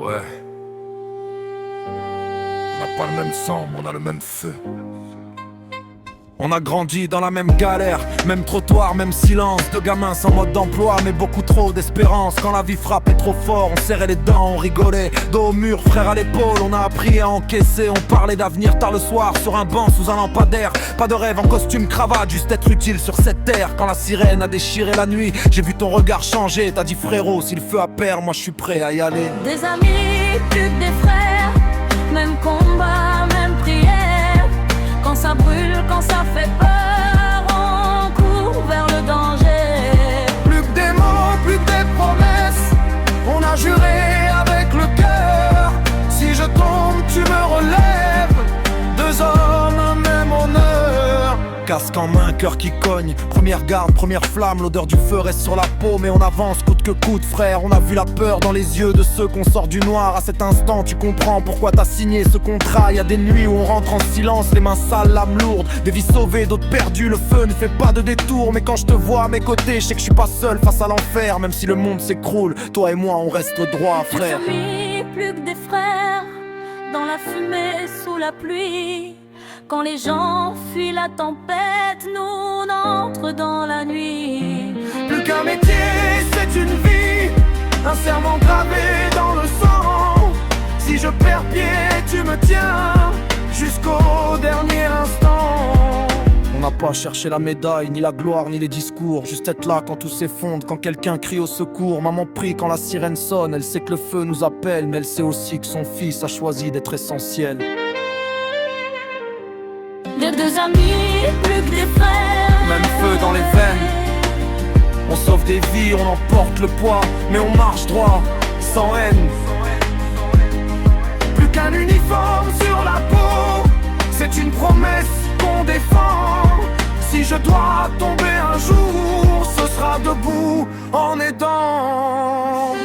Ouais. On n'a pas le même sang, mais on a le même feu. On a grandi dans la même galère, même trottoir, même silence. Deux gamins sans mode d'emploi, mais beaucoup trop d'espérance. Quand la vie frappait trop fort, on serrait les dents, on rigolait. Dos au mur, frère à l'épaule, on a appris à encaisser. On parlait d'avenir tard le soir, sur un banc, sous un lampadaire. Pas de rêve en costume, cravate, juste être utile sur cette terre. Quand la sirène a déchiré la nuit, j'ai vu ton regard changer. T'as dit frérot, si le feu a peur, moi je suis prêt à y aller. Des amis, plus que des frères, même combat, même prière. Quand ça brûle, quand ça fait peur, on court vers le danger. Plus que des mots, plus que des promesses, on a juré avec le cœur. Si je tombe, tu me relèves. Deux hommes, même honneur. Casque en main, cœur qui cogne. Première garde, première flamme, l'odeur du feu reste sur la peau. Mais on avance coûte que coûte, frère. On a vu la peur dans les yeux de ceux qu'on sort du noir. À cet instant, tu comprends pourquoi t'as signé ce contrat. Y a des nuits où on rentre en silence, les mains sales, l'âme lourde. Des vies sauvées, d'autres perdues, le feu ne fait pas de détour. Mais quand je te vois à mes côtés, je sais que je suis pas seul face à l'enfer. Même si le monde s'écroule, toi et moi on reste droit, frère. Des amis, plus que des frères, dans la fumée, sous la pluie. Quand les gens fuient la tempête, nous on entre dans la nuit. Plus qu'un métier, c'est une vie, un serment gravé dans le sang. Si je perds pied, tu me tiens jusqu'au dernier instant. On n'a pas cherché la médaille, ni la gloire, ni les discours. Juste être là quand tout s'effondre, quand quelqu'un crie au secours. Maman prie quand la sirène sonne, elle sait que le feu nous appelle. Mais elle sait aussi que son fils a choisi d'être essentiel. Des deux amis, plus que des frères, Même feu dans les veines. On sauve des vies, on emporte le poids, mais on marche droit, sans haine. Plus qu'un uniforme sur la peau, c'est une promesse qu'on défend. Si je dois tomber un jour, ce sera debout en aidant.